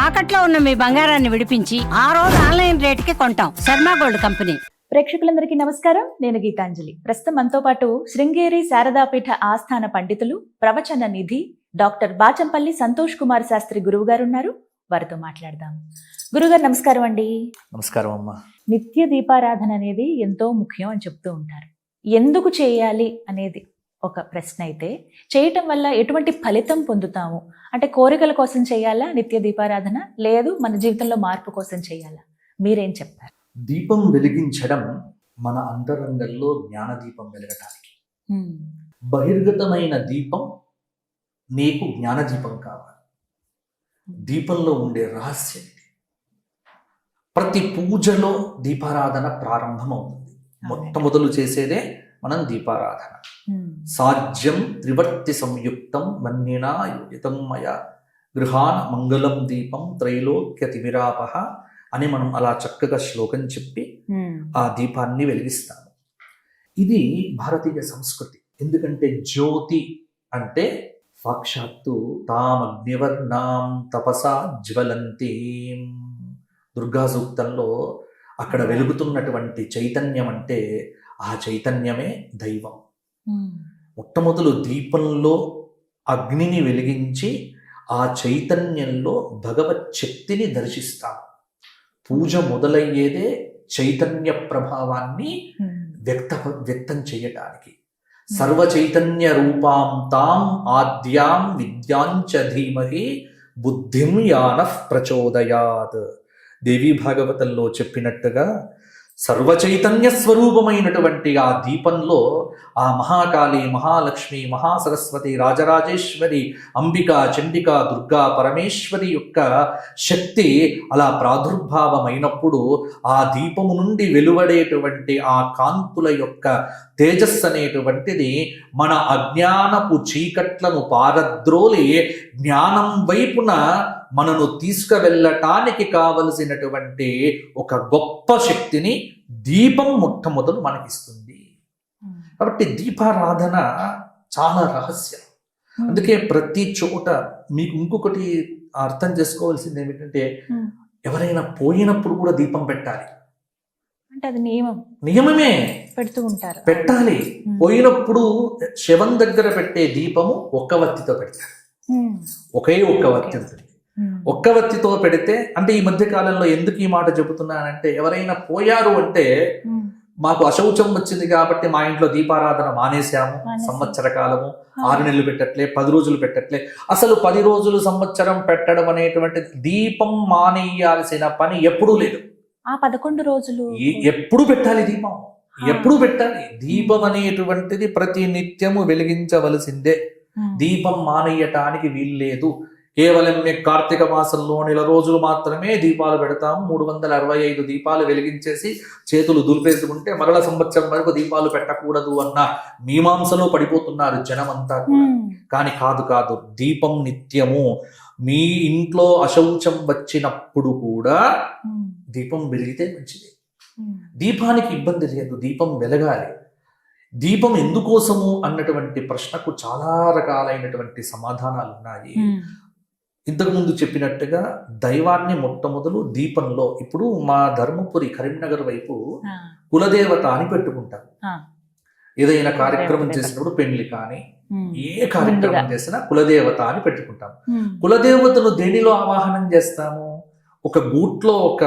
తాకట్లో ఉన్న మీ బంగారాన్ని విడిపించి ఆ రోజు ఆన్లైన్ రేటుకి కొంటాం. Sharma gold company. ప్రేక్షకులందరికీ నమస్కారం. నేను గీతాంజలి. ప్రస్తుతం మనతో పాటు శృంగేరి శారదాపీఠ ఆస్థాన పండితులు, ప్రవచన నిధి డాక్టర్ బాచంపల్లి సంతోష్ కుమార్ శాస్త్రి గురువు గారు ఉన్నారు. వారితో మాట్లాడదాం. గురుగారు నమస్కారం అండి. నమస్కారం అమ్మా. నిత్య దీపారాధన అనేది ఎంతో ముఖ్యం అని చెప్తూ ఉంటారు. ఎందుకు చేయాలి అనేది ఒక ప్రశ్న అయితే, చేయటం వల్ల ఎటువంటి ఫలితం పొందుతాము అంటే, కోరికల కోసం చేయాలా నిత్య దీపారాధన, లేదు మన జీవితంలో మార్పు కోసం చేయాలా? మీరేం చెప్తారు? దీపం వెలిగించడం మన అంతరంగంలో జ్ఞాన దీపం వెలగటానికి. బహిర్గతమైన దీపం నీకు జ్ఞాన దీపం కావాలి. దీపంలో ఉండే రహస్యం ఇది. ప్రతి పూజలో దీపారాధన ప్రారంభమవుతుంది. మొట్టమొదలు చేసేదే మనం దీపారాధన. సాధ్యం త్రివర్తి సంయుక్తం వన్నినా యుజితం మయ గృహాన మంగళం దీపం త్రైలోక్యతి విరాపహ అని మనం అలా చక్కగా శ్లోకం చెప్పి ఆ దీపాన్ని వెలిగిస్తాము. ఇది భారతీయ సంస్కృతి. ఎందుకంటే జ్యోతి అంటే సాక్షాత్తు తామగ్నివర్ణాం తపసా జ్వలంతి. దుర్గా సూక్తంలో అక్కడ వెలుగుతున్నటువంటి చైతన్యం అంటే ఆ చైతన్యమే దైవం. మొట్టమొదలు దీపంలో అగ్నిని వెలిగించి ఆ చైతన్యంలో భగవత్ శక్తిని దర్శిస్తాం. పూజ మొదలయ్యేదే చైతన్య ప్రభావాన్ని వ్యక్తం చేయటానికి. సర్వ చైతన్య రూపాం తాం ఆద్యాం విద్యాంచ ధీమహి బుద్ధిం యానః ప్రచోదయాత్. దేవీ భాగవతంలో చెప్పినట్టుగా సర్వ చైతన్య స్వరూపమైనటువంటి ఆ దీపంలో ఆ మహాకాళి, మహాలక్ష్మి, మహాసరస్వతి, రాజరాజేశ్వరి, అంబిక, చండిక, దుర్గా, పరమేశ్వరి యొక్క శక్తి అలా ప్రాదుర్భావమైనప్పుడు ఆ దీపము నుండి వెలువడేటువంటి ఆ కాంతుల యొక్క తేజస్సు అనేటువంటిది మన అజ్ఞానపు చీకట్లను పారద్రోలి జ్ఞానం వైపున మనను తీసుకువెళ్ళటానికి కావలసినటువంటి ఒక గొప్ప శక్తిని దీపం మొట్టమొదలు మనకిస్తుంది. కాబట్టి దీపారాధన చాలా రహస్యం. అందుకే ప్రతి చోట మీకు ఇంకొకటి అర్థం చేసుకోవాల్సింది ఏమిటంటే, ఎవరైనా పోయినప్పుడు కూడా దీపం పెట్టాలి అంటే అది నియమమే. పెడుతూ ఉంటారు, పెట్టాలి. పోయినప్పుడు శవం దగ్గర పెట్టే దీపము ఒక్క వత్తితో పెడతారు. ఒకే ఒక్క వత్తి ఉంటుంది. ఒక్క వత్తితో పెడితే, అంటే ఈ మధ్య కాలంలో ఎందుకు ఈ మాట చెబుతున్నానంటే, ఎవరైనా పోయారు అంటే మాకు అశౌచం వచ్చింది కాబట్టి మా ఇంట్లో దీపారాధన మానేశాము, సంవత్సర కాలము 6 నెలలు పెట్టట్లే, 10 రోజులు పెట్టట్లే. అసలు 10 రోజులు సంవత్సరం పెట్టడం అనేటువంటి దీపం మానేయాల్సిన పని ఎప్పుడూ లేదు. ఆ 11 రోజులు ఎప్పుడు పెట్టాలి దీపం, ఎప్పుడు పెట్టాలి. దీపం అనేటువంటిది ప్రతి నిత్యము వెలిగించవలసిందే. దీపం మానేయటానికి వీల్లేదు. కేవలం మేము కార్తీక మాసంలో 1 రోజులు మాత్రమే దీపాలు పెడతాము, 365 దీపాలు వెలిగించేసి చేతులు దులిపేసుకుంటే మరల సంవత్సరం వరకు దీపాలు పెట్టకూడదు అన్న మీమాంసలో పడిపోతున్నారు జనమంతా. కానీ కాదు, దీపం నిత్యము. మీ ఇంట్లో అశౌచం వచ్చినప్పుడు కూడా దీపం వెలిగితే మంచిది. దీపానికి ఇబ్బంది లేదు, దీపం వెలగాలి. దీపం ఎందుకోసము అన్నటువంటి ప్రశ్నకు చాలా రకాలైనటువంటి సమాధానాలు ఉన్నాయి. ఇంతకుముందు చెప్పినట్టుగా దైవాన్ని మొట్టమొదలు దీపంలో, ఇప్పుడు మా ధర్మపురి కరీంనగర్ వైపు కులదేవత అని పెట్టుకుంటారు. ఏదైనా కార్యక్రమం చేసినప్పుడు, పెళ్లి కానీ ఏ కార్యక్రమం చేసినా కులదేవత అని పెట్టుకుంటాం. కులదేవతను దేనిలో ఆవాహనం చేస్తాము? ఒక గూట్లో ఒక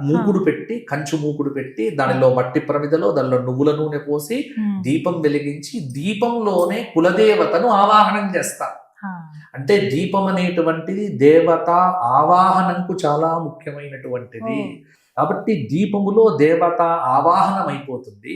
మూకుడు పెట్టి, కంచు మూకుడు పెట్టి, దానిలో మట్టి ప్రమిదలో దానిలో నువ్వుల నూనె పోసి దీపం వెలిగించి దీపంలోనే కులదేవతను ఆవాహనం చేస్తాం. అంటే దీపం అనేటువంటిది దేవత ఆవాహనంకు చాలా ముఖ్యమైనటువంటిది. కాబట్టి దీపములో దేవత ఆవాహనం అయిపోతుంది.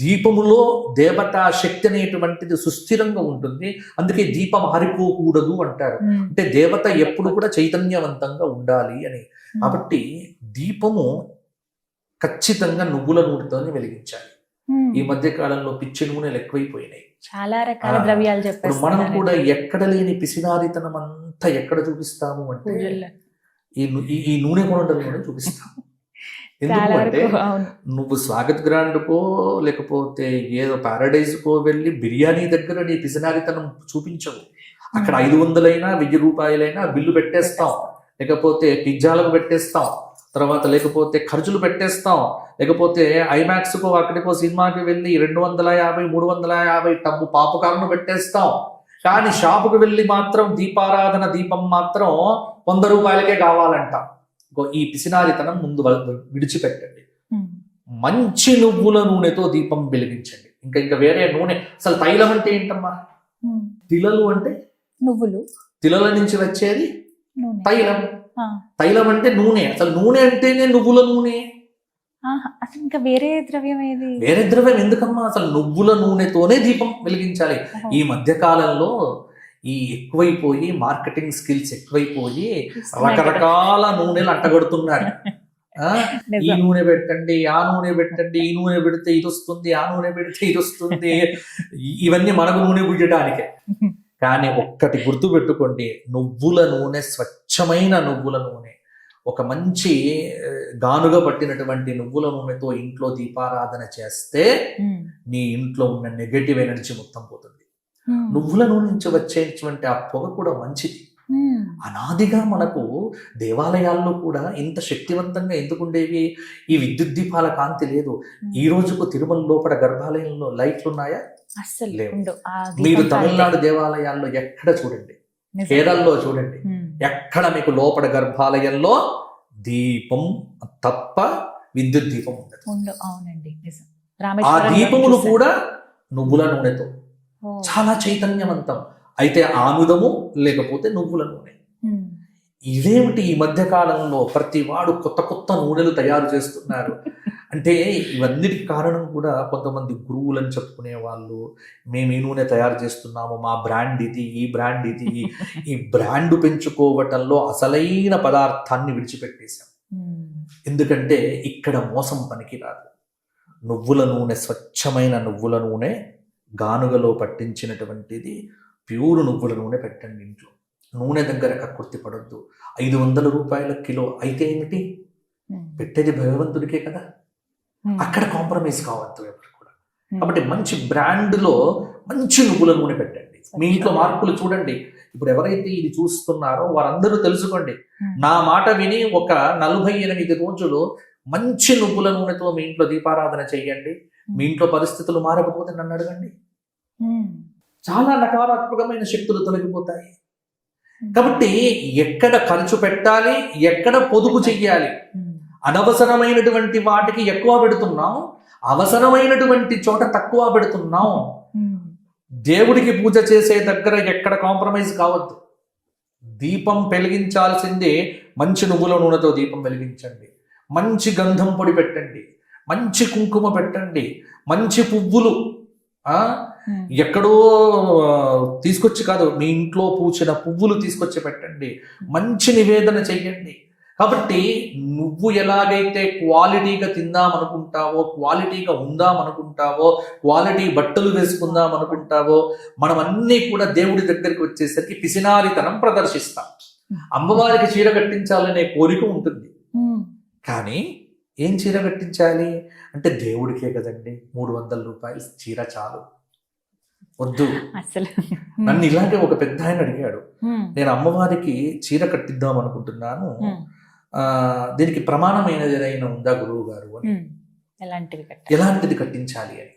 దీపములో దేవతా శక్తి అనేటువంటిది సుస్థిరంగా ఉంటుంది. అందుకే దీపం ఆరిపోకూడదు అంటారు. అంటే దేవత ఎప్పుడు కూడా చైతన్యవంతంగా ఉండాలి అని. కాబట్టి దీపము ఖచ్చితంగా నువ్వుల నూనెతోనే వెలిగించాలి. ఈ మధ్య కాలంలో పిచ్చి నూనెలు ఎక్కువైపోయినాయి, చాలా రకాల ద్రవ్యాలు చెప్పారు. మనం కూడా ఎక్కడ లేని పిసినారితనం అంతా ఎక్కడ చూపిస్తాము అంటే ఈ నూనె కొనడంలోనే చూపిస్తాము. ఎందుకు అంటే, నువ్వు స్వాగత్ గ్రాండ్కో లేకపోతే ఏదో ప్యారడైజ్కో వెళ్ళి బిర్యానీ దగ్గర నీ పిసినారితనం చూపించవు. అక్కడ 500 1000 రూపాయలైనా బిల్లు పెట్టేస్తాం. లేకపోతే పిజ్జాలకు పెట్టేస్తాం, తర్వాత లేకపోతే ఖర్చులు పెట్టేస్తాం, లేకపోతే ఐమాక్స్కో అక్కడికో సినిమాకి వెళ్ళి 250 350 టబ్బు పాపకాలను పెట్టేస్తాం. కానీ షాపుకు వెళ్ళి మాత్రం దీపారాధన దీపం మాత్రం 100 రూపాయలకే కావాలంట. ఈ పిసినారితనం ముందు విడిచిపెట్టండి. మంచి నువ్వుల నూనెతో దీపం వెలిగించండి. ఇంకా వేరే నూనె, అసలు తైలం అంటే ఏంటమ్మా? తిలలు అంటే నువ్వులు, తిలల నుంచి వచ్చేది నూనె. తైలం. తైలం అంటే నూనె. అసలు నూనె అంటేనే నువ్వుల నూనె. అసలు ఇంకా వేరే ద్రవ్యం ఏది? వేరే ద్రవ్యం ఎందుకమ్మా? అసలు నువ్వుల నూనెతోనే దీపం వెలిగించాలి. ఈ మధ్య కాలంలో ఈ ఎక్కువైపోయి మార్కెటింగ్ స్కిల్స్ ఎక్కువైపోయి రకరకాల నూనెలు అంటగడుతున్నారు. ఈ నూనె పెట్టండి, ఆ నూనె పెట్టండి, ఈ నూనె పెడితే ఇది వస్తుంది, ఆ నూనె పెడితే ఇది వస్తుంది. ఇవన్నీ మనకు నూనె పుయ్యడానికే. కానీ ఒక్కటి గుర్తు పెట్టుకోండి, నువ్వుల నూనె, స్వచ్ఛమైన నువ్వుల నూనె, ఒక మంచి గానుగా పట్టినటువంటి నువ్వుల నూనెతో ఇంట్లో దీపారాధన చేస్తే నీ ఇంట్లో ఉన్న నెగటివ్ ఎనర్జీ మొత్తం పోతుంది. నువ్వుల నూనె నుంచి వచ్చేటువంటి ఆ పొగ కూడా మంచిది. అనాదిగా మనకు దేవాలయాల్లో కూడా ఇంత శక్తివంతంగా ఎందుకుండేవి? ఈ విద్యుత్ దీపాల కాంతి లేదు. ఈ రోజుకు తిరుమల లోపల గర్భాలయంలో లైట్లు ఉన్నాయా? అస్సలు లేవు. ఆ మీరు దీపం తమిళనాడు దేవాలయాల్లో ఎక్కడ చూడండి, కేరళలో చూడండి, ఎక్కడ మీకు లోపల గర్భాలయంలో దీపం తప్ప విద్యుత్ దీపం ఉండదు. అవునండి, నిజం. ఆ రామేశ్వరంలో దీపములు చూశాను. కూడా నువ్వుల నూనెతో చాలా చైతన్యవంతం. అయితే ఆముదము లేకపోతే నువ్వుల నూనె. ఇదేమిటి ఈ మధ్య కాలంలో ప్రతి వాడు కొత్త కొత్త నూనెలు తయారు చేస్తున్నారు అంటే ఇవన్నిటికి కారణం కూడా కొంతమంది గురువులని చెప్పుకునే వాళ్ళు, మేము ఈ నూనె తయారు చేస్తున్నాము, మా బ్రాండ్ ఇది, ఈ బ్రాండ్ ఇది. ఈ బ్రాండ్ పెంచుకోవటంలో అసలైన పదార్థాన్ని విడిచిపెట్టేశాం. ఎందుకంటే ఇక్కడ మోసం పనికిరాదు. నువ్వుల నూనె, స్వచ్ఛమైన నువ్వుల నూనె, గానుగలో పట్టించినటువంటిది ప్యూర్ నువ్వుల నూనె పెట్టండి ఇంట్లో. నూనె దగ్గర కక్కుర్తి పడొద్దు. 500 రూపాయల కిలో అయితే ఏమిటి? పెట్టేది భగవంతుడికే కదా. అక్కడ కాంప్రమైజ్ కావద్దు ఎవరు కూడా. కాబట్టి మంచి బ్రాండ్లో మంచి నువ్వుల నూనె పెట్టండి. మీ ఇంట్లో మార్పులు చూడండి. ఇప్పుడు ఎవరైతే ఇది చూస్తున్నారో వారందరూ తెలుసుకోండి, నా మాట విని ఒక 48 రోజులు మంచి నువ్వుల నూనెతో మీ ఇంట్లో దీపారాధన చేయండి. మీ ఇంట్లో పరిస్థితులు మారకపోతే నన్ను అడగండి. చాలా నకారాత్మకమైన శక్తులు తొలగిపోతాయి. కాబట్టి ఎక్కడ ఖర్చు పెట్టాలి, ఎక్కడ పొదుపు చెయ్యాలి. అనవసరమైనటువంటి వాటికి ఎక్కువ పెడుతున్నాం, అవసరమైనటువంటి చోట తక్కువ పెడుతున్నాం. దేవుడికి పూజ చేసే దగ్గర ఎక్కడ కాంప్రమైజ్ కావద్దు. దీపం వెలిగించాల్సిందే మంచి నువ్వుల నూనెతో దీపం వెలిగించండి. మంచి గంధం పొడి పెట్టండి, మంచి కుంకుమ పెట్టండి, మంచి పువ్వులు ఎక్కడో తీసుకొచ్చి కాదు, మీ ఇంట్లో పూచిన పువ్వులు తీసుకొచ్చి పెట్టండి. మంచి నివేదన చెయ్యండి. కాబట్టి నువ్వు ఎలాగైతే క్వాలిటీగా తిందామనుకుంటావో, క్వాలిటీగా ఉందామనుకుంటావో, క్వాలిటీ బట్టలు వేసుకుందాం అనుకుంటావో, మనం అన్నీ కూడా దేవుడి దగ్గరికి వచ్చేసరికి పిసినారితనం ప్రదర్శిస్తాం. అమ్మవారికి చీర కట్టించాలనే కోరిక ఉంటుంది. కానీ ఏం చీర కట్టించాలి అంటే దేవుడికే కదండి, 300 రూపాయలు చీర చాలు. వద్దు. నన్ను ఇలాంటి ఒక పెద్ద ఆయన అడిగాడు, నేను అమ్మవారికి చీర కట్టిద్దాం అనుకుంటున్నాను, దీనికి ప్రమాణమైనది ఏదైనా ఉందా గురువు గారు అని. ఎలాంటిది కట్టించాలి అని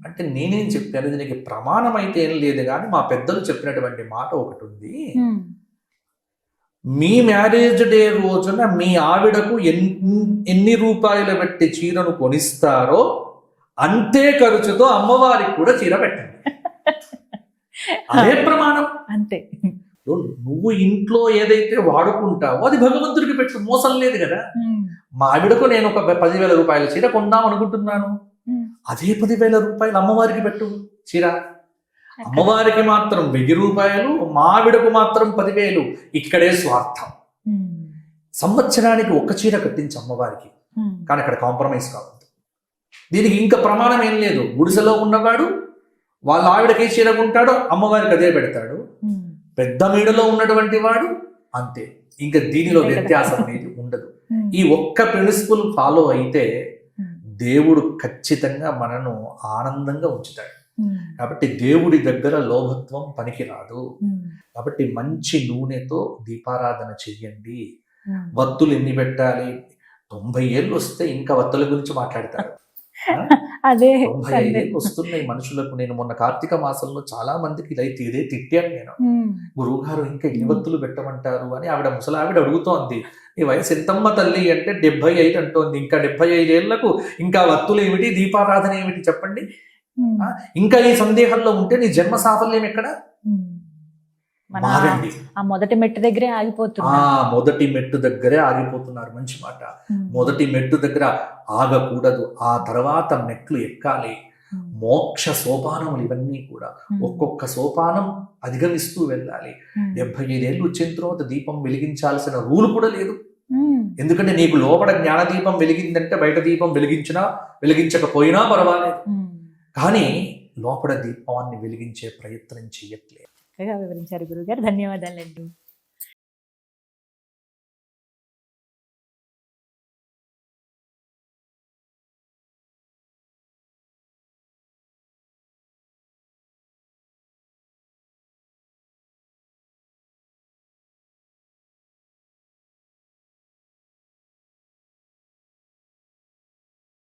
అంటే నేనేం చెప్పాను, దీనికి ప్రమాణం అయితే ఏం లేదు, కానీ మా పెద్దలు చెప్పినటువంటి మాట ఒకటి ఉంది. మీ మ్యారేజ్ డే రోజున మీ ఆవిడకు ఎన్ని రూపాయలు పెట్టి చీరను కొనిస్తారో అంతే ఖర్చుతో అమ్మవారికి కూడా చీర పెట్టండి. అదే ప్రమాణం. అంతే. నువ్వు ఇంట్లో ఏదైతే వాడుకుంటావో అది భగవంతుడికి పెట్టు, మోసం లేదు కదా. మా ఆవిడకు నేను ఒక 10,000 రూపాయల చీర కొందాం అనుకుంటున్నాను, అదే 10,000 రూపాయలు అమ్మవారికి పెట్టు చీర. అమ్మవారికి మాత్రం 1000 రూపాయలు, మా ఆవిడకు మాత్రం 10,000. ఇక్కడే స్వార్థం. సంవత్సరానికి ఒక్క చీర కట్టించి అమ్మవారికి, కానీ అక్కడ కాంప్రమైజ్ కావద్దు. దీనికి ఇంకా ప్రమాణం ఏం లేదు. గుడిసెలో ఉన్నవాడు వాళ్ళ ఆవిడకి చీర కొంటాడో అమ్మవారికి అదే పెడతాడు. పెద్ద మేడలో ఉన్నటువంటి వాడు అంతే. ఇంకా దీనిలో వ్యత్యాసం అనేది ఉండదు. ఈ ఒక్క ప్రిన్సిపల్ ఫాలో అయితే దేవుడు ఖచ్చితంగా మనను ఆనందంగా ఉంచుతాడు. కాబట్టి దేవుడి దగ్గర లోభత్వం పనికిరాదు. కాబట్టి మంచి నూనెతో దీపారాధన చెయ్యండి. వత్తులు ఎన్ని పెట్టాలి? 90 ఏళ్ళు వస్తే ఇంకా వత్తుల గురించి మాట్లాడతారు. అదే 95 ఏళ్ళు వస్తున్నాయి మనుషులకు. నేను మొన్న కార్తీక మాసంలో చాలా మందికి ఇదే తిట్టాను నేను. గురువు గారు ఇంకా ఎన్ని వత్తులు పెట్టమంటారు అని ఆవిడ ముసలావిడ అడుగుతోంది. నీ వయసు ఎంతమ్మ తల్లి అంటే 75 అంటోంది. ఇంకా 75 ఏళ్లకు ఇంకా వత్తులు ఏమిటి, దీపారాధన ఏమిటి చెప్పండి? ఇంకా ఈ సందేహంలో ఉంటే నీ జన్మ సాఫల్యం ఎక్కడ? మన మారండి. ఆ మొదటి మెట్టు దగ్గరే ఆగిపోతుంది. మొదటి మెట్టు దగ్గరే ఆగిపోతున్నారు. మంచి మాట. మొదటి మెట్టు దగ్గర ఆగకూడదు. ఆ తర్వాత మెట్లు ఎక్కాలి. మోక్ష సోపానములు ఇవన్నీ కూడా ఒక్కొక్క సోపానం అధిగమిస్తూ వెళ్ళాలి. 75 ఏళ్ళు వచ్చిన తర్వాత దీపం వెలిగించాల్సిన రూల్ కూడా లేదు. ఎందుకంటే నీకు లోపల జ్ఞాన దీపం వెలిగిందంటే బయట దీపం వెలిగించినా వెలిగించకపోయినా పర్వాలేదు. కానీ లోపల దీపాన్ని వెలిగించే ప్రయత్నం చెయ్యట్లేదు. వివరించారు గురుగారు. ధన్యవాదాలండి.